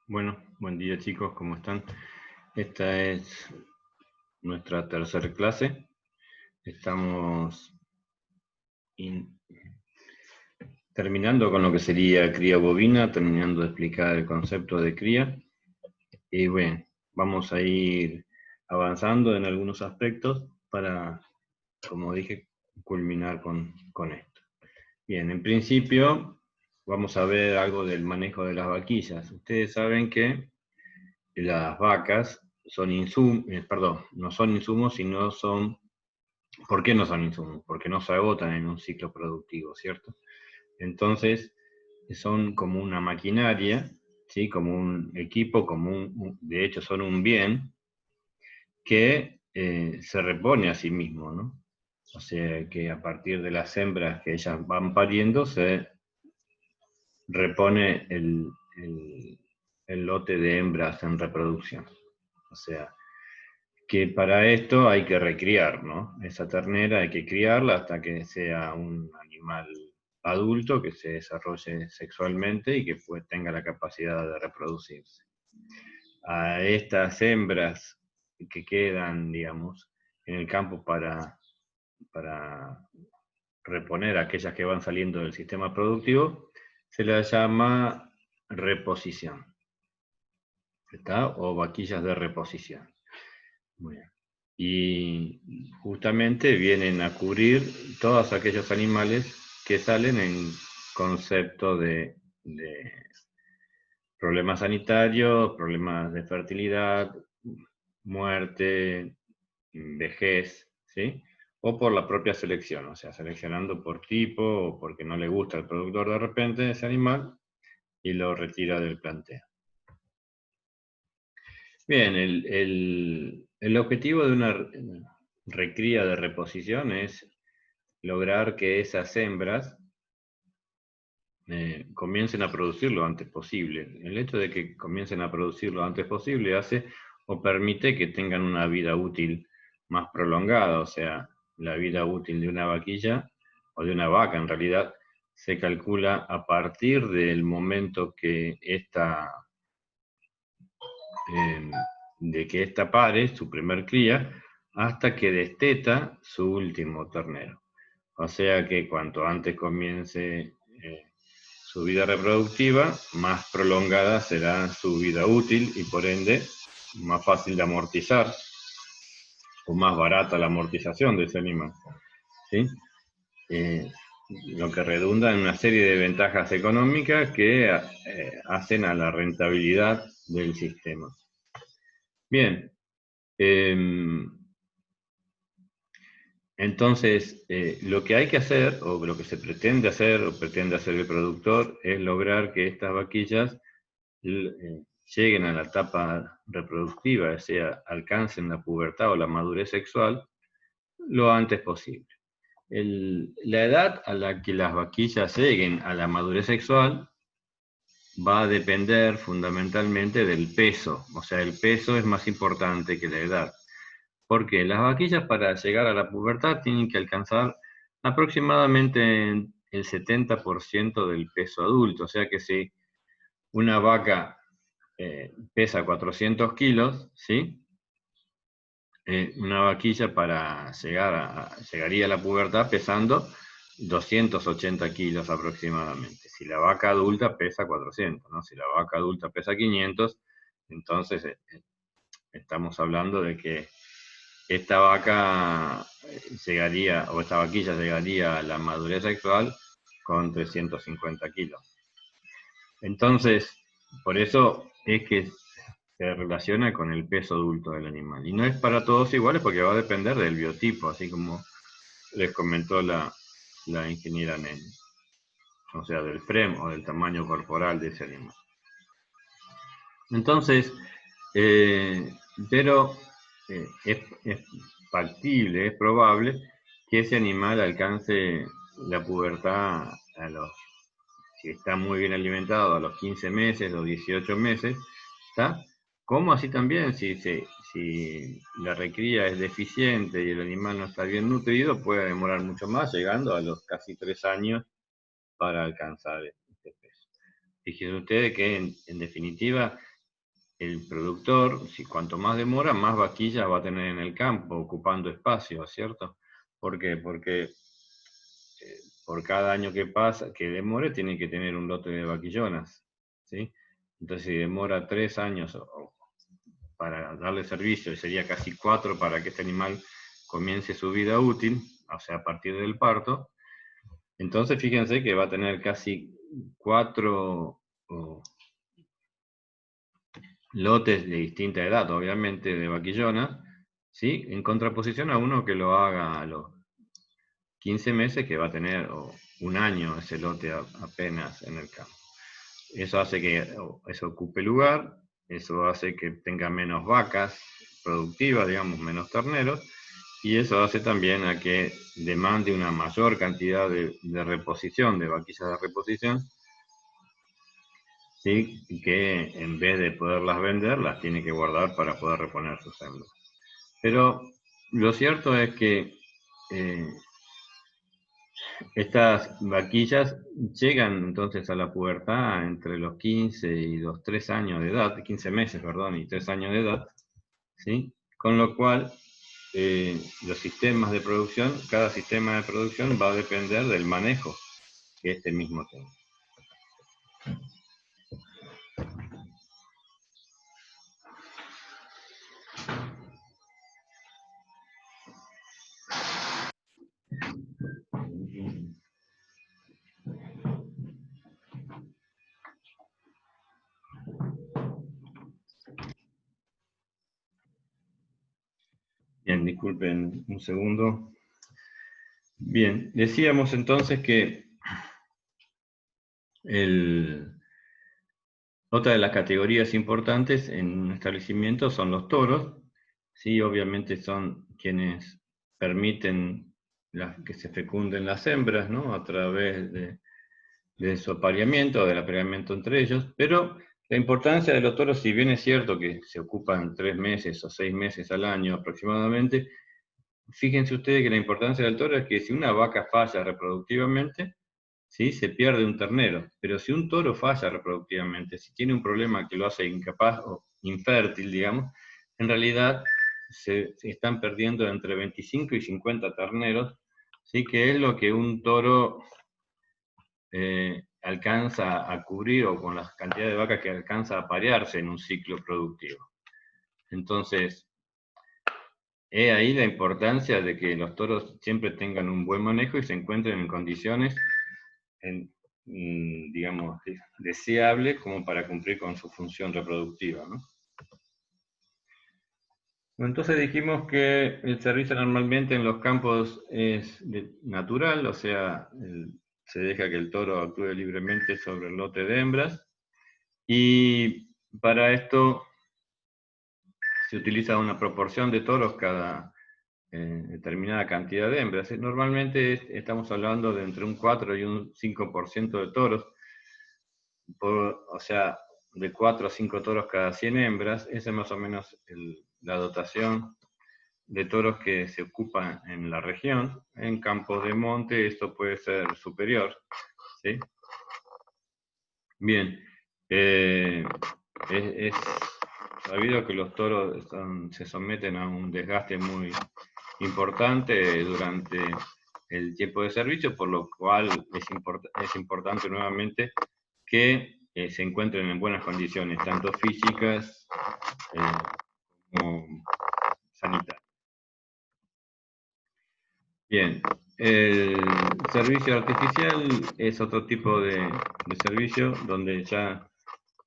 Bueno, buen día chicos, ¿cómo están? Esta es nuestra tercera clase. Estamos in- terminando con lo que sería cría bovina, terminando de explicar el concepto de cría. Y bueno, vamos a ir avanzando en algunos aspectos para, como dije, culminar con esto. Bien, en principio vamos a ver algo del manejo de las vaquillas. Ustedes saben que las vacas son insumos, perdón, no son insumos, sino son, ¿por qué no son insumos? Porque no se agotan en un ciclo productivo, ¿cierto? Entonces, son como una maquinaria, ¿sí? Como un equipo, de hecho son un bien que se repone a sí mismo, ¿no? O sea que a partir de las hembras que ellas van pariendo se repone el lote de hembras en reproducción. O sea, que para esto hay que recriar, ¿no? Esa ternera hay que criarla hasta que sea un animal adulto que se desarrolle sexualmente y que pues, tenga la capacidad de reproducirse. A estas hembras que quedan, digamos, en el campo para reponer a aquellas que van saliendo del sistema productivo, se las llama reposición, ¿está? O vaquillas de reposición. Muy bien. Y justamente vienen a cubrir todos aquellos animales que salen en concepto de problemas sanitarios, problemas de fertilidad, muerte, vejez, ¿sí? O por la propia selección, o sea, seleccionando por tipo o porque no le gusta al productor de repente ese animal y lo retira del planteo. Bien, el objetivo de una recría de reposición es lograr que esas hembras comiencen a producir lo antes posible. El hecho de que comiencen a producir lo antes posible hace o permite que tengan una vida útil más prolongada, o sea, la vida útil de una vaquilla o de una vaca en realidad se calcula a partir del momento que eh, de que ésta pare su primer cría hasta que desteta su último ternero. O sea que cuanto antes comience su vida reproductiva, más prolongada será su vida útil y por ende más fácil de amortizar o más barata la amortización de ese animal. ¿Sí? Eh, lo que redunda en una serie de ventajas económicas que hacen a la rentabilidad del sistema. Bien, entonces, lo que hay que hacer, o lo que se pretende hacer, o pretende hacer el productor, es lograr que estas vaquillas lleguen a la etapa reproductiva, o sea, alcancen la pubertad o la madurez sexual lo antes posible. La edad a la que las vaquillas lleguen a la madurez sexual va a depender fundamentalmente del peso, o sea, el peso es más importante que la edad. Porque las vaquillas para llegar a la pubertad tienen que alcanzar aproximadamente el 70% del peso adulto. O sea que si una vaca pesa 400 kilos, ¿sí? Una vaquilla llegaría a la pubertad pesando 280 kilos aproximadamente. Si la vaca adulta pesa 400, ¿no? Si la vaca adulta pesa 500, entonces estamos hablando de que esta vaca llegaría, o esta vaquilla llegaría a la madurez sexual con 350 kilos. Entonces, por eso es que se relaciona con el peso adulto del animal. Y no es para todos iguales porque va a depender del biotipo, así como les comentó la ingeniera Nen. O sea, del frame o del tamaño corporal de ese animal. Entonces, pero es factible, es probable que ese animal alcance la pubertad si está muy bien alimentado, a los 15 meses o 18 meses, ¿está? Como así también, si la recría es deficiente y el animal no está bien nutrido, puede demorar mucho más, llegando a los casi 3 años para alcanzar este peso. Fíjense ustedes que en definitiva el productor, si cuanto más demora, más vaquillas va a tener en el campo, ocupando espacio, ¿cierto? ¿Por qué? Porque por cada año que pasa, que demore, tiene que tener un lote de vaquillonas, ¿sí? Entonces, si demora 3 años para darle servicio, y sería casi 4 para que este animal comience su vida útil, o sea, a partir del parto, entonces fíjense que va a tener casi 4 lotes de distinta edad, obviamente, de vaquillona, ¿sí? En contraposición a uno que lo haga a los 15 meses, que va a tener un año ese lote apenas en el campo. Eso hace que eso ocupe lugar, eso hace que tenga menos vacas productivas, digamos, menos terneros, y eso hace también a que demande una mayor cantidad de reposición, de vaquillas de reposición, ¿sí? Que en vez de poderlas vender, las tiene que guardar para poder reponer sus hembras. Pero lo cierto es que estas vaquillas llegan entonces a la pubertad entre los 15 y los 3 años de edad, 15 meses, perdón, y 3 años de edad, ¿sí? Con lo cual, los sistemas de producción, cada sistema de producción va a depender del manejo que este mismo tenga. Bien, disculpen un segundo. Bien, decíamos entonces que otra de las categorías importantes en un establecimiento son los toros. Sí, obviamente son quienes permiten que se fecunden las hembras, ¿no? A través de su apareamiento, del apareamiento entre ellos, pero la importancia de los toros, si bien es cierto que se ocupan 3 meses o 6 meses al año aproximadamente, fíjense ustedes que la importancia del toro es que si una vaca falla reproductivamente, ¿sí? Se pierde un ternero, pero si un toro falla reproductivamente, si tiene un problema que lo hace incapaz o infértil, digamos, en realidad se están perdiendo entre 25 y 50 terneros, ¿sí? Que es lo que un toro alcanza a cubrir, o con la cantidad de vacas que alcanza a parearse en un ciclo productivo. Entonces, he ahí la importancia de que los toros siempre tengan un buen manejo y se encuentren en condiciones, digamos, deseables como para cumplir con su función reproductiva, ¿no? Entonces dijimos que el servicio normalmente en los campos es natural, o sea, se deja que el toro actúe libremente sobre el lote de hembras, y para esto se utiliza una proporción de toros cada determinada cantidad de hembras. Normalmente estamos hablando de entre un 4 y un 5% de toros, o sea, de 4 a 5 toros cada 100 hembras. Esa es más o menos la dotación de toros que se ocupan en la región. En campos de monte esto puede ser superior, ¿sí? Bien, es sabido que los toros se someten a un desgaste muy importante durante el tiempo de servicio, por lo cual es importante nuevamente que se encuentren en buenas condiciones, tanto físicas como sanitarias. Bien, el servicio artificial es otro tipo de servicio donde ya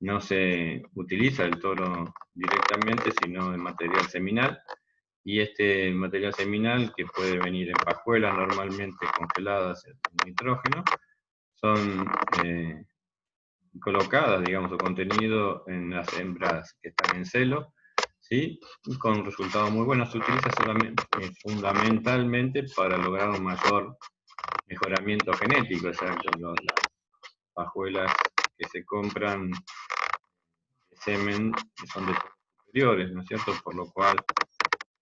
no se utiliza el toro directamente, sino el material seminal. Y este material seminal, que puede venir en pajuelas normalmente congeladas en nitrógeno, son colocadas, digamos, o contenido en las hembras que están en celo, ¿sí? Con resultados muy buenos. Se utiliza solamente, fundamentalmente para lograr un mayor mejoramiento genético, o sea, las pajuelas que se compran de semen son de superiores, ¿no es cierto? Por lo cual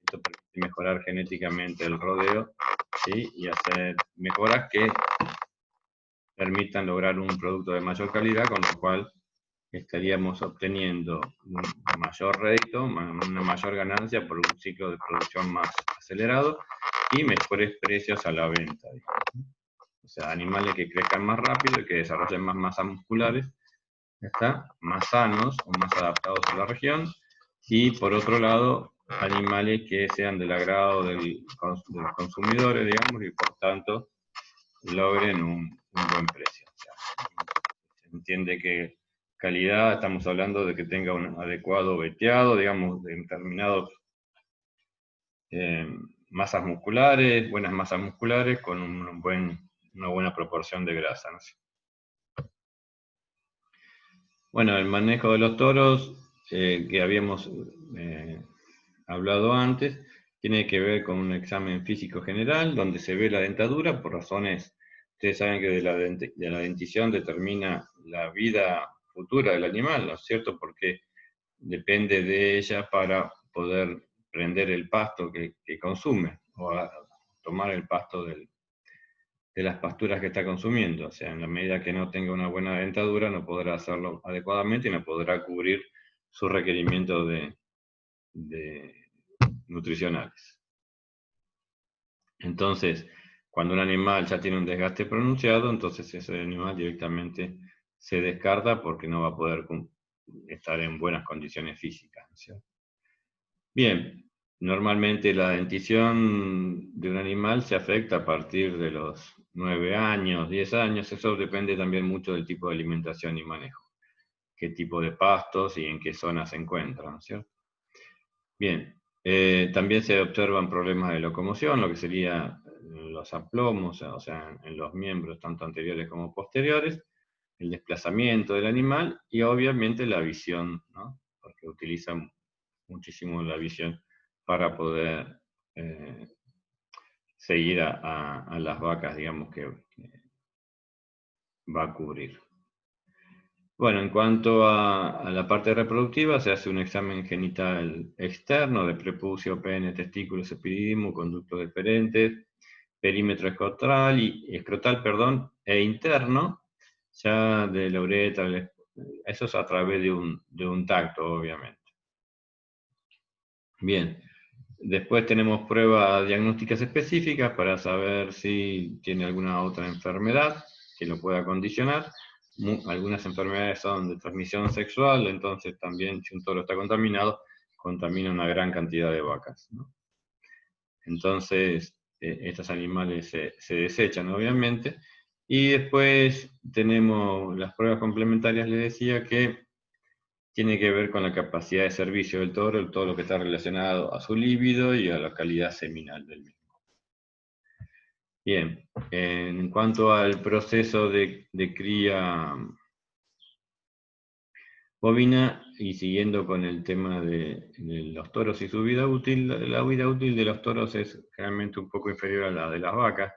esto permite mejorar genéticamente el rodeo, ¿sí? Y hacer mejoras que permitan lograr un producto de mayor calidad, con lo cual estaríamos obteniendo un mayor rédito, una mayor ganancia por un ciclo de producción más acelerado y mejores precios a la venta, digamos. O sea, animales que crezcan más rápido y que desarrollen más masas musculares, ¿está? Más sanos o más adaptados a la región, y por otro lado, animales que sean del agrado de los consumidores, digamos, y por tanto logren un buen precio. O sea, se entiende que calidad, estamos hablando de que tenga un adecuado veteado, digamos, de determinados masas musculares, buenas masas musculares, con una buena proporción de grasa, ¿no? Bueno, el manejo de los toros, que habíamos hablado antes, tiene que ver con un examen físico general, donde se ve la dentadura por razones, ustedes saben que de la dentición determina la vida futura del animal, ¿no es cierto? Porque depende de ella para poder prender el pasto que consume, o tomar el pasto de las pasturas que está consumiendo. O sea, en la medida que no tenga una buena dentadura, no podrá hacerlo adecuadamente y no podrá cubrir sus requerimientos de nutricionales. Entonces, cuando un animal ya tiene un desgaste pronunciado, entonces ese animal directamente se descarta porque no va a poder estar en buenas condiciones físicas, ¿no es cierto? Bien, normalmente la dentición de un animal se afecta a partir de los 9 años, 10 años, eso depende también mucho del tipo de alimentación y manejo, qué tipo de pastos y en qué zona se encuentran, ¿no es cierto? Bien, también se observan problemas de locomoción, lo que serían los aplomos, o sea, en los miembros tanto anteriores como posteriores, el desplazamiento del animal y obviamente la visión, ¿no? Porque utilizan muchísimo la visión para poder seguir a las vacas, digamos, que va a cubrir. Bueno, en cuanto a la parte reproductiva, se hace un examen genital externo de prepucio, pene, testículos, epididimo, conductos deferentes, perímetro escrotal, perdón, e interno, ya de la uretra, eso es a través de un tacto, obviamente. Bien, después tenemos pruebas diagnósticas específicas para saber si tiene alguna otra enfermedad que lo pueda condicionar. Algunas enfermedades son de transmisión sexual, entonces también si un toro está contaminado, contamina una gran cantidad de vacas, ¿no? Entonces, estos animales se desechan, obviamente. Y después tenemos las pruebas complementarias, les decía, que tiene que ver con la capacidad de servicio del toro, todo lo que está relacionado a su líbido y a la calidad seminal del mismo. Bien, en cuanto al proceso de cría bovina, y siguiendo con el tema de los toros y su vida útil, la vida útil de los toros es generalmente un poco inferior a la de las vacas,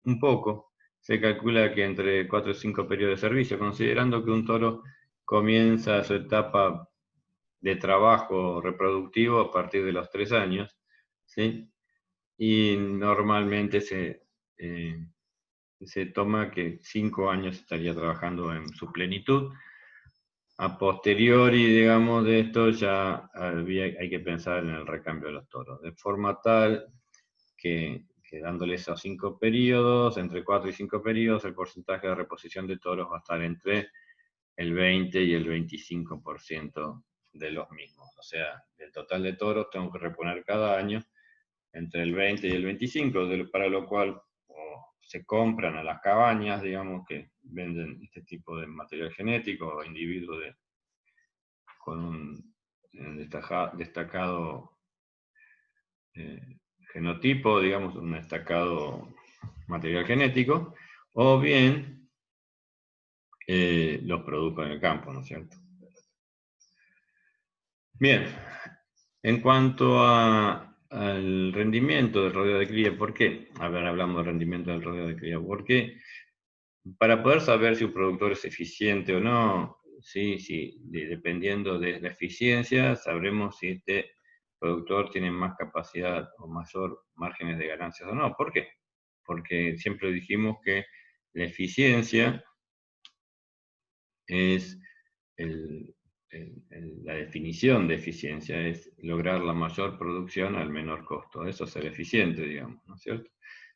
un poco. Se calcula que entre 4 y 5 periodos de servicio, considerando que un toro comienza su etapa de trabajo reproductivo a partir de los 3 años, ¿sí? Y normalmente se toma que 5 años estaría trabajando en su plenitud. A posteriori, digamos, de esto ya hay que pensar en el recambio de los toros, de forma tal que dándole esos 5 periodos, entre 4 y 5 periodos, el porcentaje de reposición de toros va a estar entre el 20 y el 25% de los mismos. O sea, del total de toros tengo que reponer cada año entre el 20 y el 25, para lo cual se compran a las cabañas, digamos, que venden este tipo de material genético, o individuos con un destacado genotipo, digamos, un destacado material genético, o bien los produzco en el campo, ¿no es cierto? Bien, en cuanto al rendimiento del rodeo de cría, ¿por qué? A ver, hablamos del rendimiento del rodeo de cría, porque para poder saber si un productor es eficiente o no, sí, dependiendo de la eficiencia, sabremos si este productor tiene más capacidad o mayor márgenes de ganancias o no. ¿Por qué? Porque siempre dijimos que la eficiencia es la definición de eficiencia es lograr la mayor producción al menor costo. Eso es ser eficiente, digamos, ¿no es cierto?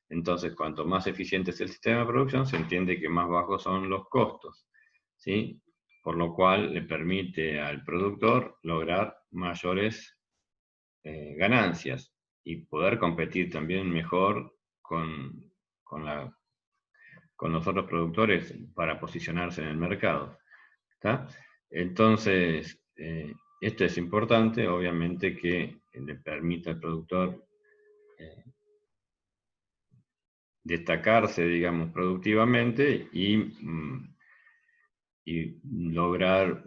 Entonces, cuanto más eficiente es el sistema de producción, se entiende que más bajos son los costos, ¿sí? Por lo cual le permite al productor lograr mayores ganancias y poder competir también mejor con los otros productores para posicionarse en el mercado. ¿Está? Entonces, esto es importante, obviamente, que le permita al productor destacarse, digamos, productivamente y lograr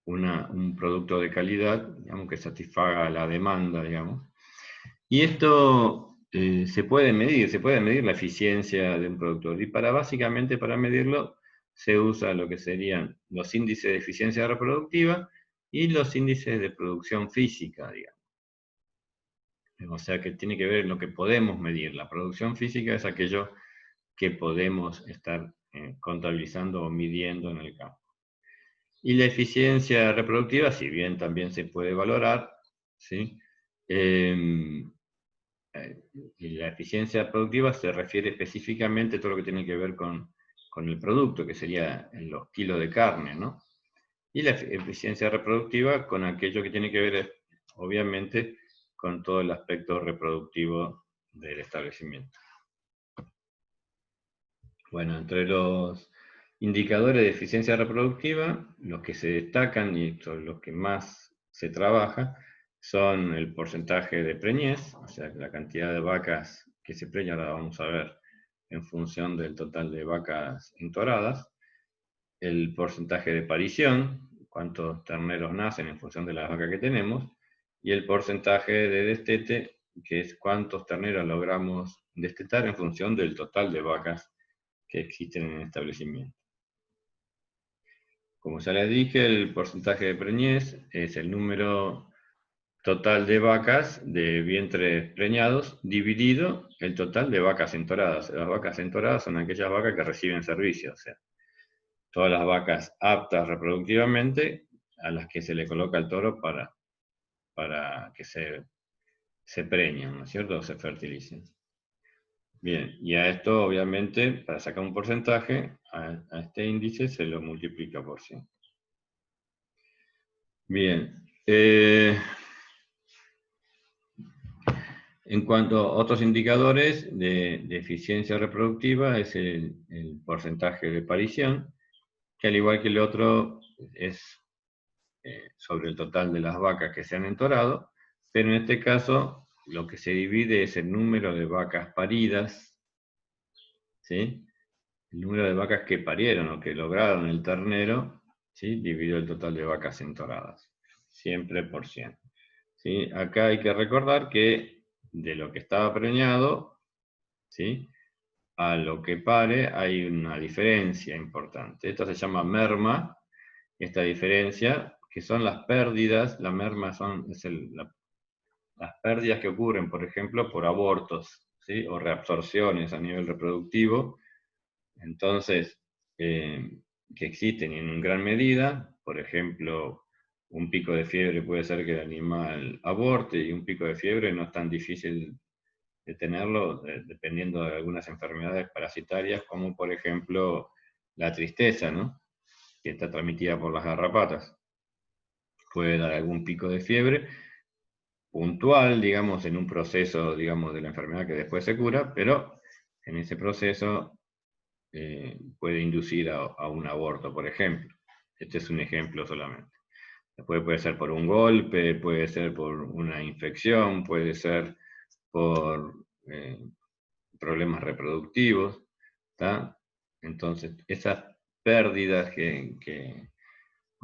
un producto de calidad, digamos, que satisfaga la demanda, digamos. Y esto se puede medir la eficiencia de un productor. Y básicamente para medirlo se usa lo que serían los índices de eficiencia reproductiva y los índices de producción física, digamos. O sea que tiene que ver en lo que podemos medir. La producción física es aquello que podemos estar contabilizando o midiendo en el campo. Y la eficiencia reproductiva, si bien también se puede valorar, ¿sí? Y la eficiencia productiva se refiere específicamente a todo lo que tiene que ver con el producto, que sería en los kilos de carne, ¿no? Y la eficiencia reproductiva con aquello que tiene que ver, obviamente, con todo el aspecto reproductivo del establecimiento. Bueno, entre los indicadores de eficiencia reproductiva, los que se destacan y sobre los que más se trabaja son el porcentaje de preñez, o sea, la cantidad de vacas que se preñan, ahora vamos a ver en función del total de vacas entoradas, el porcentaje de parición, cuántos terneros nacen en función de las vacas que tenemos, y el porcentaje de destete, que es cuántos terneros logramos destetar en función del total de vacas que existen en el establecimiento. Como ya les dije, el porcentaje de preñez es el número total de vacas de vientres preñados dividido el total de vacas entoradas. Las vacas entoradas son aquellas vacas que reciben servicio, o sea, todas las vacas aptas reproductivamente a las que se le coloca el toro para que se preñen, ¿no es cierto? O se fertilicen. Bien, y a esto obviamente, para sacar un porcentaje, a este índice se lo multiplica por 100. Bien, en cuanto a otros indicadores de eficiencia reproductiva, es el porcentaje de parición, que al igual que el otro es sobre el total de las vacas que se han entorado, pero en este caso lo que se divide es el número de vacas paridas, ¿sí? El número de vacas que parieron o que lograron el ternero, ¿sí? Dividido el total de vacas entoradas, siempre por 100. ¿Sí? Acá hay que recordar que de lo que estaba preñado, ¿sí? A lo que pare hay una diferencia importante. Esto se llama merma, esta diferencia, que son las pérdidas, la merma las pérdidas que ocurren, por ejemplo, por abortos, ¿sí? O reabsorciones a nivel reproductivo. Entonces, que existen en gran medida, por ejemplo, un pico de fiebre puede ser que el animal aborte, y un pico de fiebre no es tan difícil de tenerlo, dependiendo de algunas enfermedades parasitarias, como por ejemplo la tristeza, ¿no? Que está transmitida por las garrapatas. Puede dar algún pico de fiebre puntual, digamos, en un proceso, digamos, de la enfermedad que después se cura, pero en ese proceso puede inducir a un aborto, por ejemplo. Este es un ejemplo solamente. Después puede ser por un golpe, puede ser por una infección, puede ser por problemas reproductivos, ¿tá? Entonces, esas pérdidas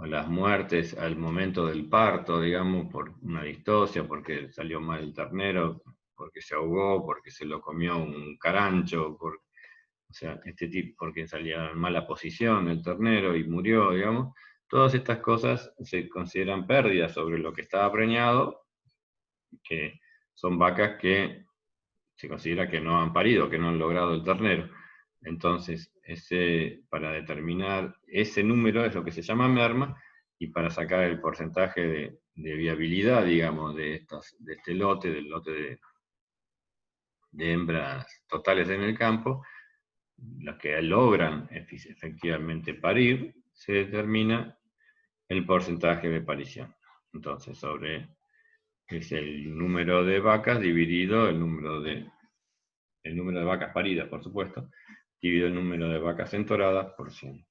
o las muertes al momento del parto, digamos, por una distosia, porque salió mal el ternero, porque se ahogó, porque se lo comió un carancho, o sea, este tipo, porque salía en mala posición el ternero y murió, digamos. Todas estas cosas se consideran pérdidas sobre lo que estaba preñado, que son vacas que se considera que no han parido, que no han logrado el ternero. Entonces, para determinar ese número es lo que se llama merma, y para sacar el porcentaje de viabilidad, digamos, de este lote, del lote de hembras totales en el campo, las que logran efectivamente parir, se determina el porcentaje de parición. Entonces, es el número de vacas dividido el número de vacas paridas, por supuesto, dividido el número de vacas entoradas por 100.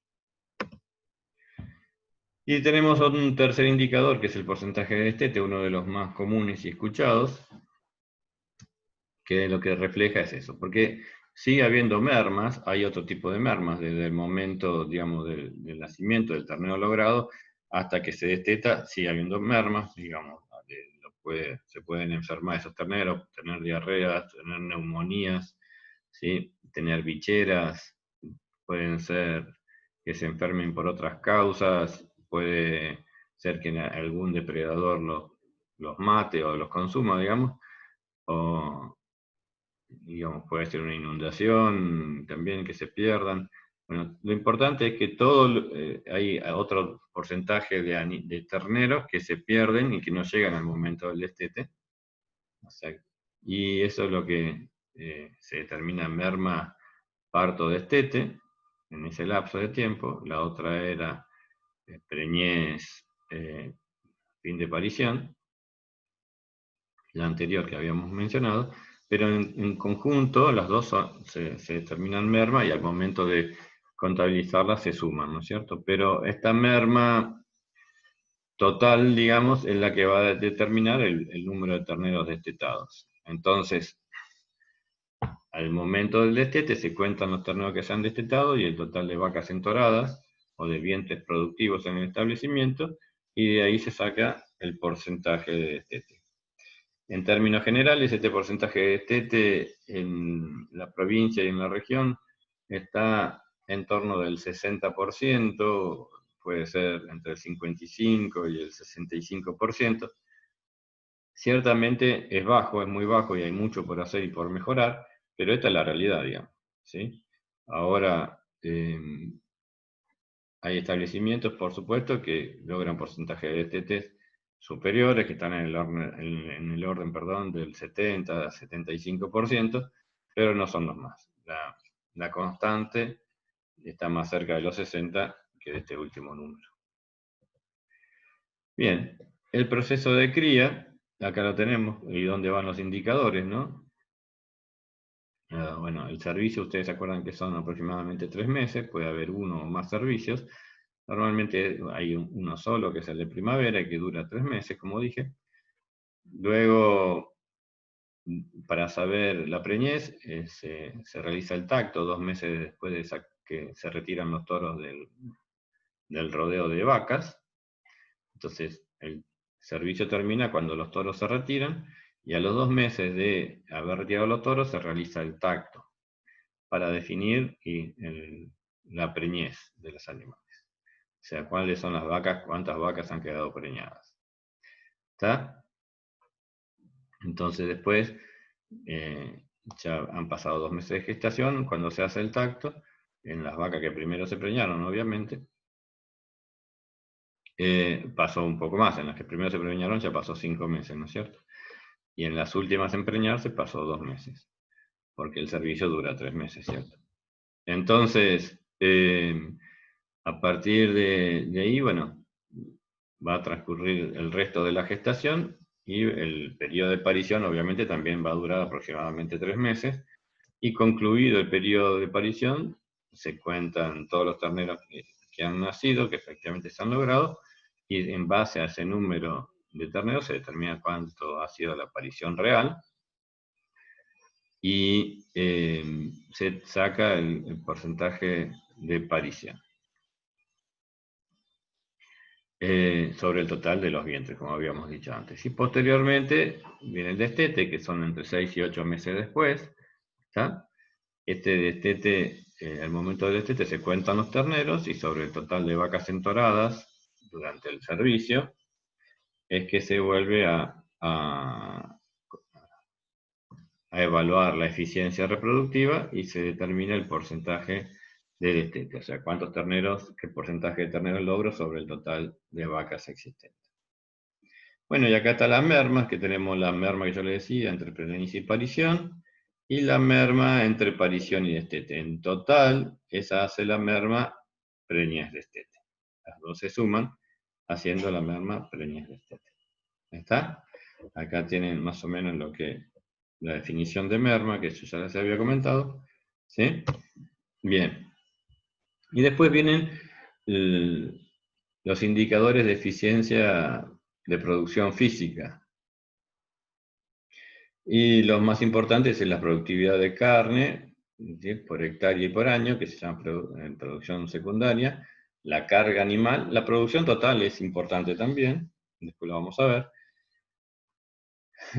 Y tenemos un tercer indicador, que es el porcentaje de destete, uno de los más comunes y escuchados, que lo que refleja es eso, porque sigue habiendo mermas, hay otro tipo de mermas, desde el momento, digamos, del nacimiento del ternero logrado hasta que se desteta, sigue habiendo mermas, digamos, se pueden enfermar esos terneros, tener diarreas, tener neumonías, ¿sí? Tener bicheras, pueden ser que se enfermen por otras causas, puede ser que algún depredador los mate o los consuma, digamos, o digamos, puede ser una inundación también, que se pierdan. Bueno, lo importante es que hay otro porcentaje de terneros que se pierden y que no llegan al momento del destete. O sea, y eso es lo que se determina merma, parto, destete, en ese lapso de tiempo. La otra era preñez, fin de parición, la anterior que habíamos mencionado, pero en conjunto las dos se determinan merma, y al momento de contabilizarlas se suman, ¿no es cierto? Pero esta merma total, digamos, es la que va a determinar el número de terneros destetados. Entonces, al momento del destete se cuentan los terneros que se han destetado y el total de vacas entoradas o de vientres productivos en el establecimiento, y de ahí se saca el porcentaje de destete. En términos generales, este porcentaje de destete en la provincia y en la región está en torno del 60%, puede ser entre el 55 y el 65%. Ciertamente es bajo, es muy bajo y hay mucho por hacer y por mejorar, pero esta es la realidad, digamos, ¿sí? Ahora, hay establecimientos, por supuesto, que logran porcentaje de destetes superiores, que están en el orden, perdón, del 70 75%, pero no son los más. La constante está más cerca de los 60 que de este último número. Bien, el proceso de cría, acá lo tenemos, y dónde van los indicadores, ¿no? Bueno, el servicio, ustedes se acuerdan que son aproximadamente 3 meses, puede haber uno o más servicios. Normalmente hay uno solo, que es el de primavera, y que dura 3 meses, como dije. Luego, para saber la preñez, se realiza el tacto 2 meses después de que se retiran los toros del rodeo de vacas. Entonces, el servicio termina cuando los toros se retiran, y a los 2 meses de haber retirado los toros se realiza el tacto para definir la preñez de los animales. O sea, cuáles son las vacas, cuántas vacas han quedado preñadas. ¿Está? Entonces después, ya han pasado 2 meses de gestación, cuando se hace el tacto, en las vacas que primero se preñaron, obviamente, pasó un poco más. En las que primero se preñaron ya pasó 5 meses, ¿no es cierto? Y en las últimas en preñarse pasó 2 meses, porque el servicio dura 3 meses, ¿cierto? Entonces, a partir de ahí, bueno, va a transcurrir el resto de la gestación, y el periodo de parición obviamente también va a durar aproximadamente 3 meses, y concluido el periodo de parición, se cuentan todos los terneros que han nacido, que efectivamente se han logrado, y en base a ese número de terneros se determina cuánto ha sido la parición real, y se saca el porcentaje de parición sobre el total de los vientres, como habíamos dicho antes. Y posteriormente viene el destete, que son entre 6 y 8 meses después. ¿Está? Este destete, al momento del destete se cuentan los terneros, y sobre el total de vacas entoradas durante el servicio es que se vuelve a evaluar la eficiencia reproductiva, y se determina el porcentaje de destete, o sea, cuántos terneros, qué porcentaje de terneros logro sobre el total de vacas existentes. Bueno, y acá está la merma, que tenemos la merma que yo le decía, entre preñez y parición, y la merma entre parición y destete. En total, esa hace la merma preñez destete. Las dos se suman, haciendo la merma preñez destete. ¿Está? Acá tienen más o menos lo que la definición de merma, que eso ya les había comentado. ¿Sí? Bien. Y después vienen los indicadores de eficiencia de producción física. Y los más importantes es la productividad de carne, ¿sí?, por hectárea y por año, que se llama producción secundaria, la carga animal, la producción total es importante también, después lo vamos a ver,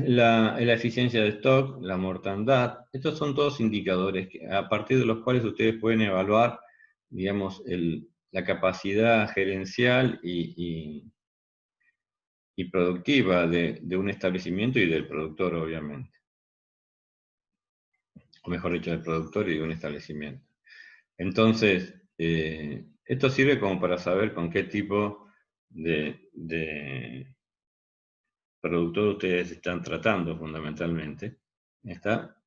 la eficiencia de stock, la mortandad, estos son todos indicadores a partir de los cuales ustedes pueden evaluar, digamos, la capacidad gerencial y productiva de un establecimiento y del productor, obviamente. O mejor dicho, del productor y de un establecimiento. Entonces, esto sirve como para saber con qué tipo de productor ustedes están tratando fundamentalmente. ¿Está?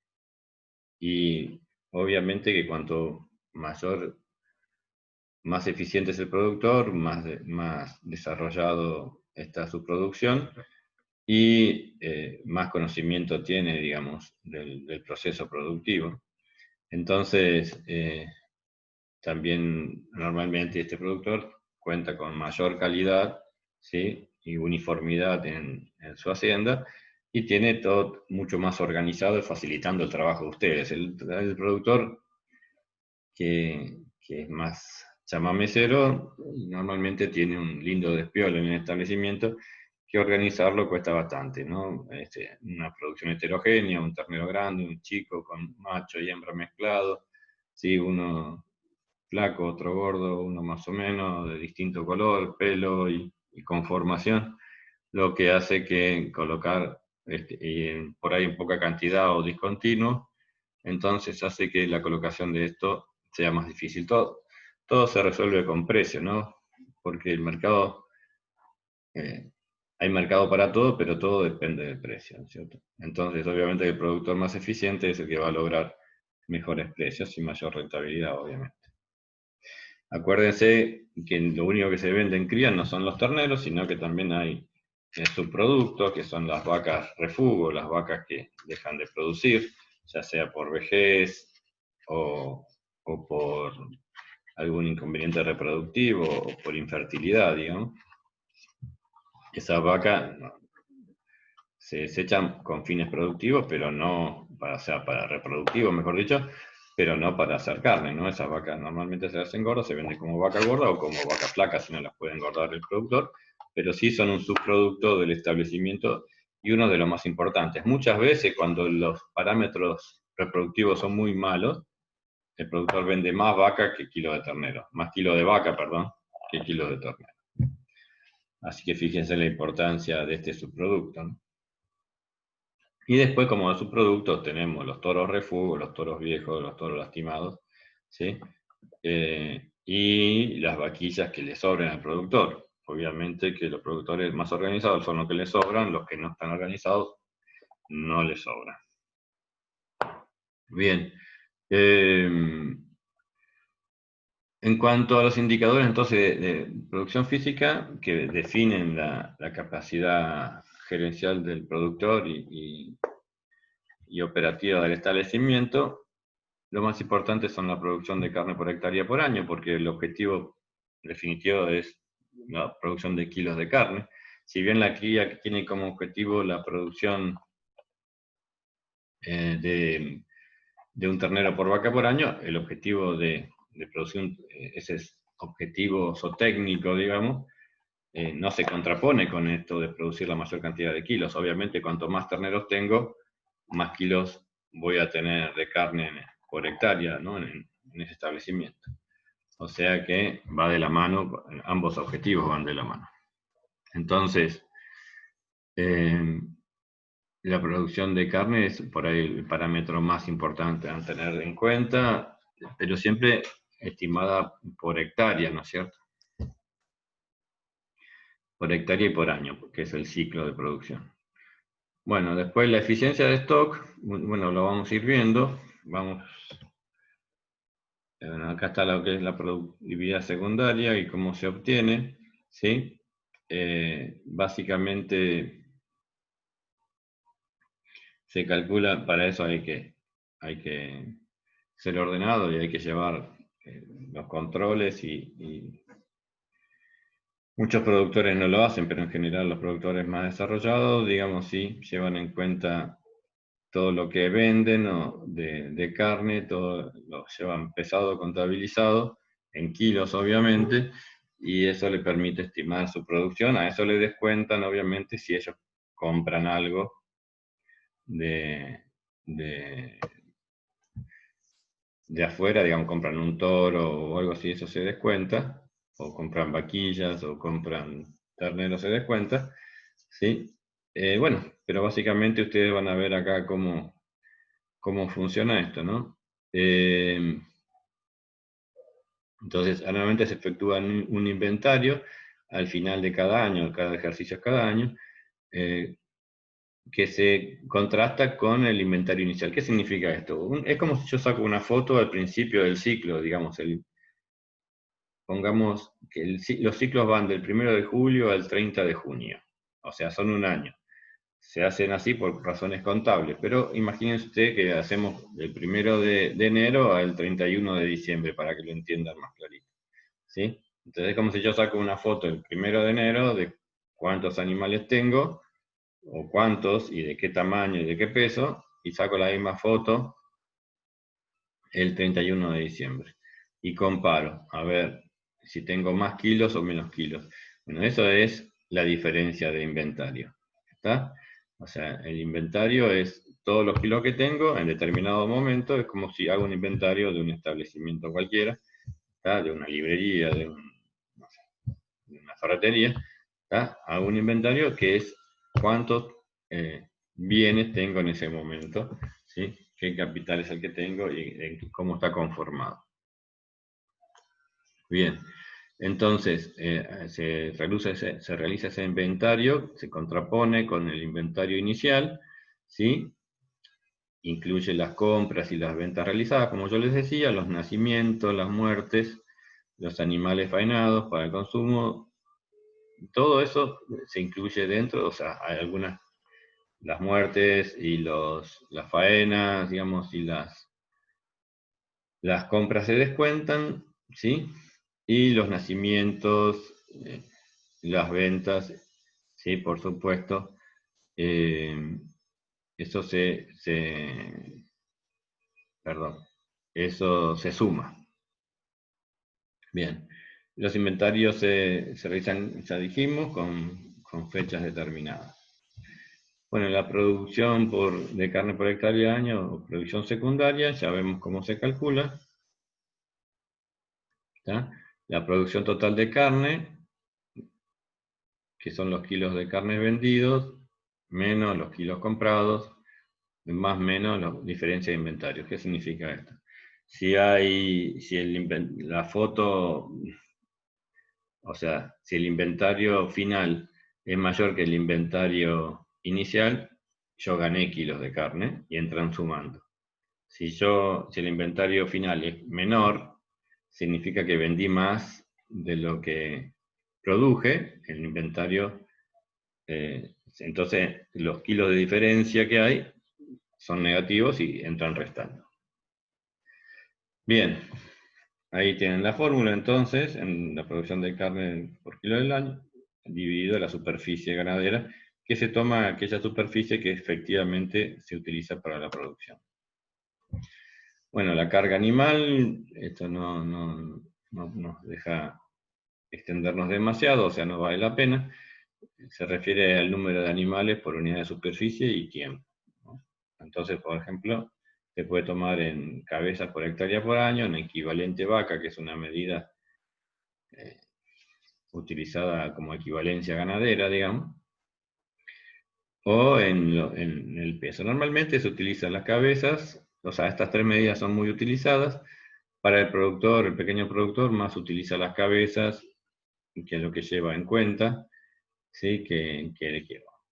Y obviamente que cuanto más eficiente es el productor, más desarrollado está su producción y más conocimiento tiene, digamos, del proceso productivo. Entonces, también normalmente este productor cuenta con mayor calidad, ¿sí?, y uniformidad en su hacienda, y tiene todo mucho más organizado y facilitando el trabajo de ustedes. El productor que es más chamamecero, normalmente tiene un lindo despiole en el establecimiento, que organizarlo cuesta bastante, ¿no? Una producción heterogénea, un ternero grande, un chico con macho y hembra mezclado, ¿sí?, uno flaco, otro gordo, uno más o menos, de distinto color, pelo y conformación, lo que hace que colocar por ahí en poca cantidad o discontinuo, entonces hace que la colocación de esto sea más difícil. Todo se resuelve con precio, ¿no? Porque el mercado, hay mercado para todo, pero todo depende del precio, ¿no es cierto? Entonces, obviamente, el productor más eficiente es el que va a lograr mejores precios y mayor rentabilidad, obviamente. Acuérdense que lo único que se vende en cría no son los terneros, sino que también hay subproductos, que son las vacas refugio, las vacas que dejan de producir, ya sea por vejez o por algún inconveniente reproductivo o por infertilidad, digamos. Esas vacas se desechan con fines productivos, pero no para, o sea, para reproductivos, mejor dicho, pero no para hacer carne, ¿no? Esas vacas normalmente se hacen gordas, se venden como vaca gorda o como vaca flaca si no las puede engordar el productor, pero sí son un subproducto del establecimiento y uno de los más importantes. Muchas veces cuando los parámetros reproductivos son muy malos, el productor vende más vaca que kilo de ternero, más kilo de vaca, perdón, que kilo de ternero. Así que fíjense la importancia de este subproducto, ¿no? Y después, como subproductos, tenemos los toros refugio, los toros viejos, los toros lastimados, ¿sí? Y las vaquillas que le sobran al productor. Obviamente que los productores más organizados son los que le sobran, los que no están organizados no les sobran. Bien. En cuanto a los indicadores entonces de producción física que definen la capacidad gerencial del productor y operativa del establecimiento, lo más importante son la producción de carne por hectárea por año, porque el objetivo definitivo es la producción de kilos de carne. Si bien la cría tiene como objetivo la producción de un ternero por vaca por año, el objetivo de producción, ese objetivo zootécnico, digamos, no se contrapone con esto de producir la mayor cantidad de kilos. Obviamente, cuanto más terneros tengo, más kilos voy a tener de carne por hectárea, ¿no?, en ese establecimiento. O sea que va de la mano, ambos objetivos van de la mano. Entonces, la producción de carne es por ahí el parámetro más importante a tener en cuenta, pero siempre estimada por hectárea, ¿no es cierto? Por hectárea y por año, porque es el ciclo de producción. Bueno, después la eficiencia de stock, bueno, lo vamos a ir viendo. Vamos, acá está lo que es la productividad secundaria y cómo se obtiene, ¿sí? Básicamente se calcula, para eso hay que ser ordenado y hay que llevar los controles y muchos productores no lo hacen, pero en general los productores más desarrollados, digamos, sí, llevan en cuenta todo lo que venden de carne, todo lo llevan pesado, contabilizado, en kilos obviamente, y eso le permite estimar su producción. A eso le descuentan obviamente si ellos compran algo de, de, de afuera, digamos, compran un toro o algo así, eso se descuenta, o compran vaquillas o compran terneros, se descuenta, ¿sí? Bueno, pero básicamente ustedes van a ver acá cómo funciona esto, ¿no? Entonces, anualmente se efectúa un inventario al final de cada año, cada ejercicio es cada año, que se contrasta con el inventario inicial. ¿Qué significa esto? Es como si yo saco una foto al principio del ciclo, digamos, pongamos que los ciclos van del 1 de julio al 30 de junio, o sea, son un año. Se hacen así por razones contables, pero imagínense usted que hacemos del 1 de enero al 31 de diciembre, para que lo entiendan más clarito, ¿sí? Entonces es como si yo saco una foto el 1 de enero de cuántos animales tengo, o cuántos, y de qué tamaño y de qué peso, y saco la misma foto el 31 de diciembre. Y comparo, a ver si tengo más kilos o menos kilos. Bueno, eso es la diferencia de inventario. ¿Está? O sea, el inventario es todos los kilos que tengo en determinado momento, es como si hago un inventario de un establecimiento cualquiera, ¿está? De una librería, no sé, de una ferretería, ¿está? Hago un inventario que es cuántos bienes tengo en ese momento, ¿sí? Qué capital es el que tengo y cómo está conformado. Bien, entonces se realiza ese inventario, se contrapone con el inventario inicial, ¿sí? Incluye las compras y las ventas realizadas, como yo les decía, los nacimientos, las muertes, los animales faenados para el consumo, todo eso se incluye dentro, o sea, hay algunas, las muertes y las faenas, digamos, y las compras se descuentan, ¿sí? Y los nacimientos, las ventas, ¿sí? Por supuesto, eh, eso perdón, eso se suma. Bien, los inventarios se realizan, ya dijimos, con fechas determinadas. Bueno, la producción de carne por hectárea año o producción secundaria, ya vemos cómo se calcula. ¿Está? La producción total de carne, que son los kilos de carne vendidos, menos los kilos comprados, más menos la diferencia de inventario. ¿Qué significa esto? Si la foto, o sea, si el inventario final es mayor que el inventario inicial, yo gané kilos de carne y entran sumando. Si el inventario final es menor, significa que vendí más de lo que produje, el inventario, entonces los kilos de diferencia que hay son negativos y entran restando. Bien, ahí tienen la fórmula entonces, en la producción de carne por kilo del año, dividido la superficie ganadera, que se toma aquella superficie que efectivamente se utiliza para la producción. Bueno, la carga animal, esto no nos deja extendernos demasiado, o sea, no vale la pena. Se refiere al número de animales por unidad de superficie y tiempo, ¿no? Entonces, por ejemplo, se puede tomar en cabezas por hectárea por año, en equivalente vaca, que es una medida utilizada como equivalencia ganadera, digamos, o en el peso. Normalmente se utilizan las cabezas, o sea, estas tres medidas son muy utilizadas, Para el productor, el pequeño productor, más utiliza las cabezas, que es lo que lleva en cuenta, ¿sí? Que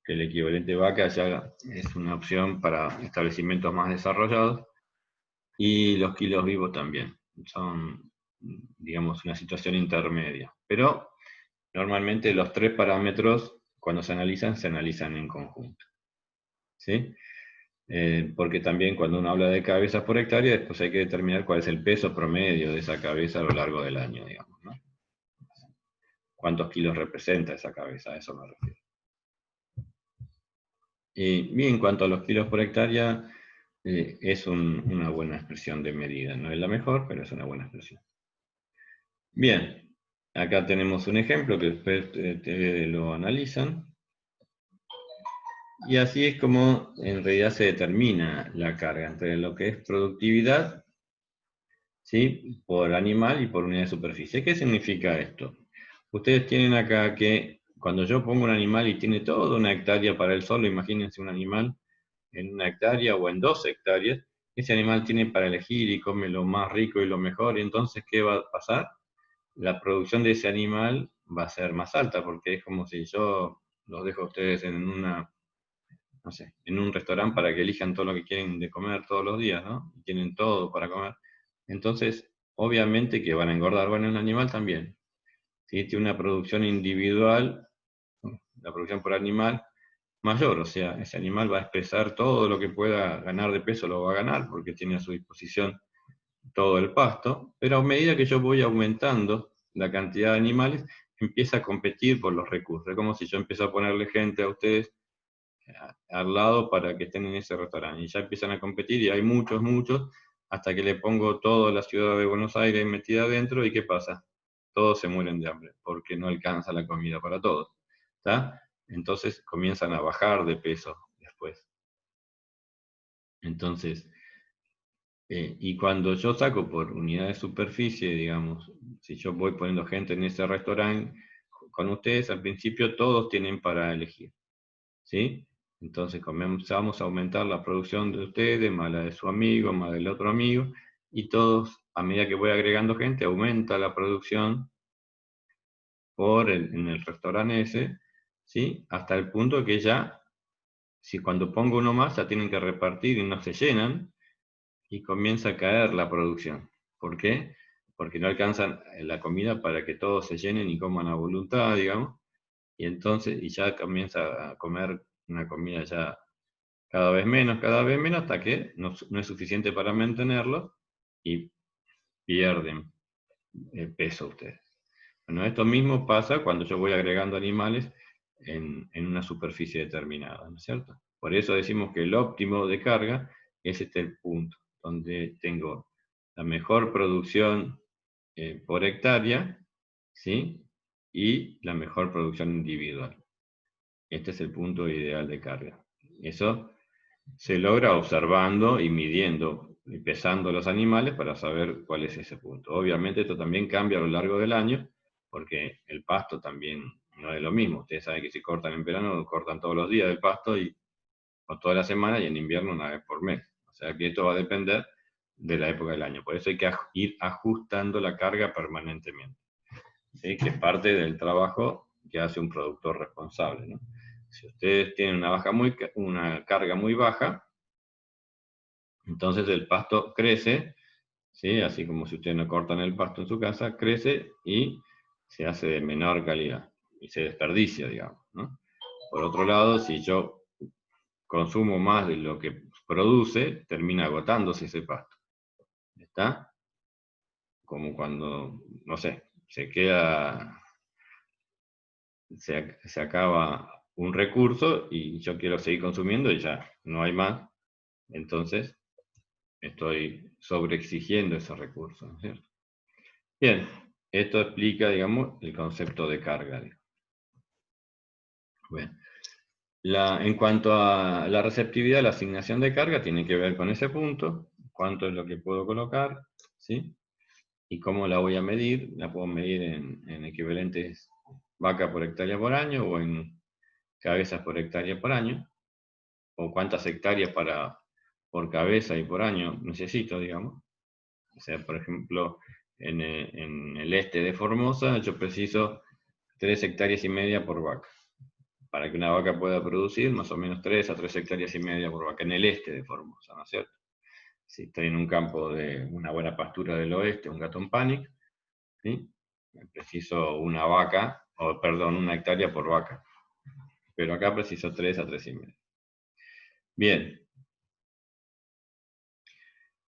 el equivalente vaca ya es una opción para establecimientos más desarrollados, y los kilos vivos también. Son, digamos, una situación intermedia. Pero normalmente los tres parámetros, cuando se analizan en conjunto. ¿Sí? Porque también cuando uno habla de cabezas por hectárea, después hay que determinar cuál es el peso promedio de esa cabeza a lo largo del año, digamos, ¿no? ¿Cuántos kilos representa esa cabeza? A eso me refiero. Y bien, en cuanto a los kilos por hectárea, es una buena expresión de medida. No es la mejor, pero es una buena expresión. Bien, acá tenemos un ejemplo que después lo analizan. Y así es como en realidad se determina la carga entre lo que es productividad, ¿sí? Por animal y por unidad de superficie. ¿Qué significa esto? Ustedes tienen acá que cuando yo pongo un animal y tiene toda una hectárea para él solo, imagínense un animal en una hectárea o en 2 hectáreas, ese animal tiene para elegir y come lo más rico y lo mejor, y entonces, ¿qué va a pasar? La producción de ese animal va a ser más alta, porque es como si yo los dejo a ustedes en no sé, en un restaurante para que elijan todo lo que quieren de comer todos los días, ¿no? Y tienen todo para comer. Entonces, obviamente que van a engordar. Bueno, un animal también. ¿Sí? Tiene una producción individual, la producción por animal, mayor. O sea, ese animal va a expresar todo lo que pueda ganar de peso, lo va a ganar, porque tiene a su disposición todo el pasto. Pero a medida que yo voy aumentando la cantidad de animales, empieza a competir por los recursos. Es como si yo empiezo a ponerle gente a ustedes al lado para que estén en ese restaurante. Y ya empiezan a competir y hay muchos, muchos, hasta que le pongo toda la ciudad de Buenos Aires metida adentro y ¿qué pasa? Todos se mueren de hambre porque no alcanza la comida para todos. ¿Está? Entonces comienzan a bajar de peso después. Entonces, y cuando yo saco por unidad de superficie, digamos, si yo voy poniendo gente en ese restaurante, con ustedes al principio todos tienen para elegir. ¿Sí? Entonces comenzamos a aumentar la producción de ustedes, más la de su amigo, más del otro amigo, y todos, a medida que voy agregando gente, aumenta la producción en el restaurante ese, ¿sí? Hasta el punto que ya, si cuando pongo uno más, ya tienen que repartir y no se llenan, y comienza a caer la producción. ¿Por qué? Porque no alcanzan la comida para que todos se llenen y coman a voluntad, digamos, y entonces, y ya comienza a comer una comida ya cada vez menos, hasta que no es suficiente para mantenerlo y pierden peso ustedes. Bueno, esto mismo pasa cuando yo voy agregando animales en una superficie determinada, ¿no es cierto? Por eso decimos que el óptimo de carga es el punto, donde tengo la mejor producción por hectárea, ¿sí? Y la mejor producción individual. Este es el punto ideal de carga. Eso se logra observando y midiendo y pesando los animales para saber cuál es ese punto. Obviamente esto también cambia a lo largo del año, porque el pasto también no es lo mismo. Ustedes saben que si cortan en verano, cortan todos los días del pasto o toda la semana, y en invierno una vez por mes. O sea que esto va a depender de la época del año. Por eso hay que ir ajustando la carga permanentemente, ¿sí? Que es parte del trabajo que hace un productor responsable, ¿no? Si ustedes tienen una carga muy baja, entonces el pasto crece, ¿sí? Así como si ustedes no cortan el pasto en su casa, crece y se hace de menor calidad y se desperdicia, digamos, ¿no? Por otro lado, si yo consumo más de lo que produce, termina agotándose ese pasto. ¿Está? Como cuando, no sé, se acaba un recurso y yo quiero seguir consumiendo y ya no hay más, entonces estoy sobreexigiendo ese recurso, ¿no es cierto? Bien, esto explica, digamos, el concepto de carga. Bueno, en cuanto a la receptividad, la asignación de carga tiene que ver con ese punto, cuánto es lo que puedo colocar, ¿sí? Y cómo la voy a medir. La puedo medir en equivalentes vaca por hectárea por año o en cabezas por hectárea por año, o cuántas hectáreas por cabeza y por año necesito, digamos. O sea, por ejemplo, en el este de Formosa yo preciso 3,5 hectáreas por vaca, para que una vaca pueda producir más o menos 3 a 3,5 hectáreas por vaca, en el este de Formosa, ¿no es cierto? Si estoy en un campo de una buena pastura del oeste, un Gatton Panic, ¿sí? Preciso una vaca, o perdón, 1 hectárea por vaca. Pero acá preciso 3 a 3,5. Bien.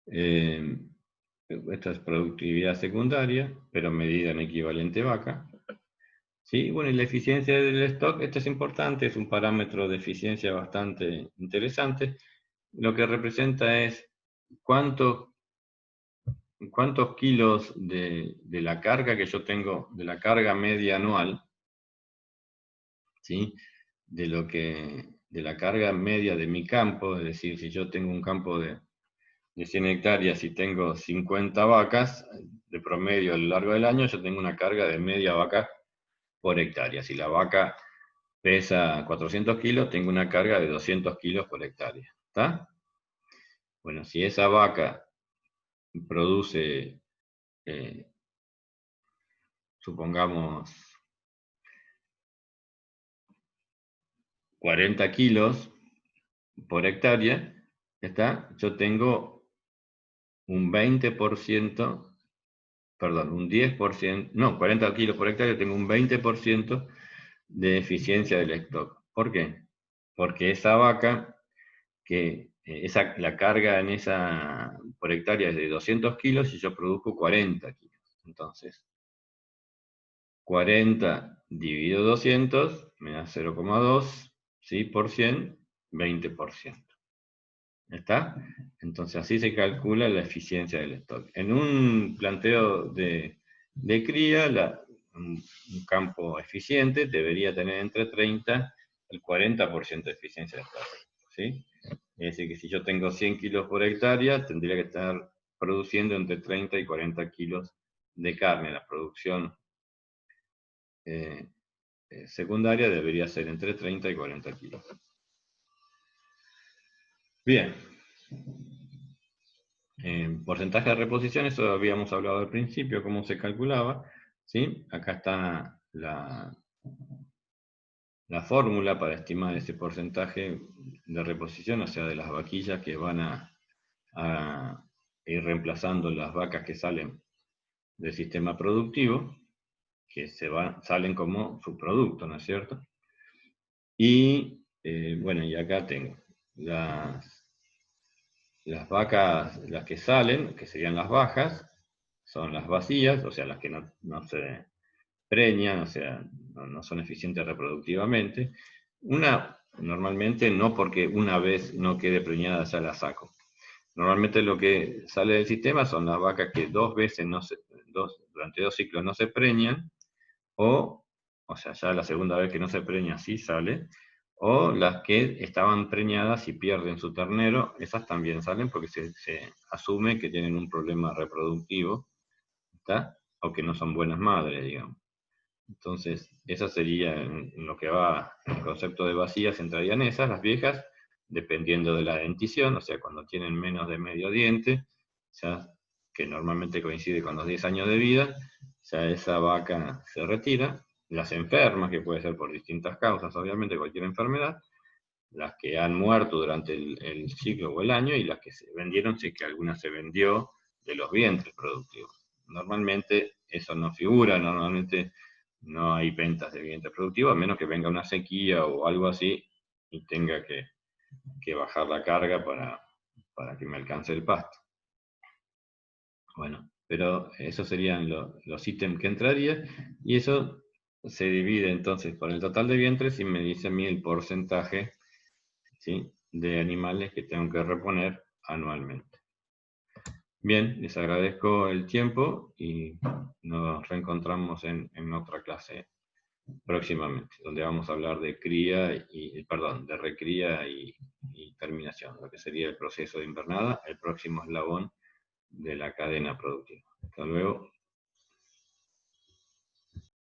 Esta es productividad secundaria, pero medida en equivalente vaca. ¿Sí? Bueno, y la eficiencia del stock, esto es importante, es un parámetro de eficiencia bastante interesante. Lo que representa es cuántos kilos de la carga que yo tengo, de la carga media anual, ¿sí? De la carga media de mi campo, es decir, si yo tengo un campo de 100 hectáreas y tengo 50 vacas, de promedio a lo largo del año, yo tengo una carga de media vaca por hectárea. Si la vaca pesa 400 kilos, tengo una carga de 200 kilos por hectárea. ¿Está? Bueno, si esa vaca produce, supongamos, 40 kilos por hectárea, ¿está? Yo tengo un 20%, perdón, un 10%, no, 40 kilos por hectárea, tengo un 20% de eficiencia del stock. ¿Por qué? Porque esa vaca, la carga en esa por hectárea es de 200 kilos y yo produzco 40 kilos. Entonces, 40 dividido 200 me da 0,2, ¿sí? Por 100, 20%. ¿Está? Entonces así se calcula la eficiencia del stock. En un planteo de cría, un campo eficiente debería tener entre 30 y el 40% de eficiencia del stock. ¿Sí? Es decir, que si yo tengo 100 kilos por hectárea, tendría que estar produciendo entre 30 y 40 kilos de carne. La producción secundaria debería ser entre 30 y 40 kilos. Bien. Porcentaje de reposición, eso habíamos hablado al principio, cómo se calculaba. ¿Sí? Acá está la fórmula para estimar ese porcentaje de reposición, o sea, de las vaquillas que van a ir reemplazando las vacas que salen del sistema productivo, que salen como subproducto, ¿no es cierto? Y bueno, y acá tengo las vacas, las que salen, que serían las bajas, son las vacías, o sea, las que no se preñan, o sea, no son eficientes reproductivamente. Normalmente no, porque una vez no quede preñada ya la saco. Normalmente lo que sale del sistema son las vacas que durante 2 ciclos no se preñan, o sea, ya la segunda vez que no se preña sí sale, o las que estaban preñadas y pierden su ternero, esas también salen porque se asume que tienen un problema reproductivo, ¿está? O que no son buenas madres, digamos. Entonces, esa sería en lo que va el concepto de vacías, entrarían esas, las viejas, dependiendo de la dentición, o sea, cuando tienen menos de medio diente, ya que normalmente coincide con los 10 años de vida, ya esa vaca se retira. Las enfermas, que puede ser por distintas causas, obviamente cualquier enfermedad, las que han muerto durante el ciclo o el año, y las que se vendieron, si es que alguna se vendió de los vientres productivos. Normalmente eso no figura, normalmente no hay ventas de vientre productivo, a menos que venga una sequía o algo así y tenga que bajar la carga para que me alcance el pasto. Bueno, pero esos serían los ítems que entraría, y eso se divide entonces por el total de vientres y me dice a mí el porcentaje, ¿sí?, de animales que tengo que reponer anualmente. Bien, les agradezco el tiempo y nos reencontramos en otra clase próximamente, donde vamos a hablar de de recría y terminación, lo que sería el proceso de invernada, el próximo eslabón de la cadena productiva. Hasta luego.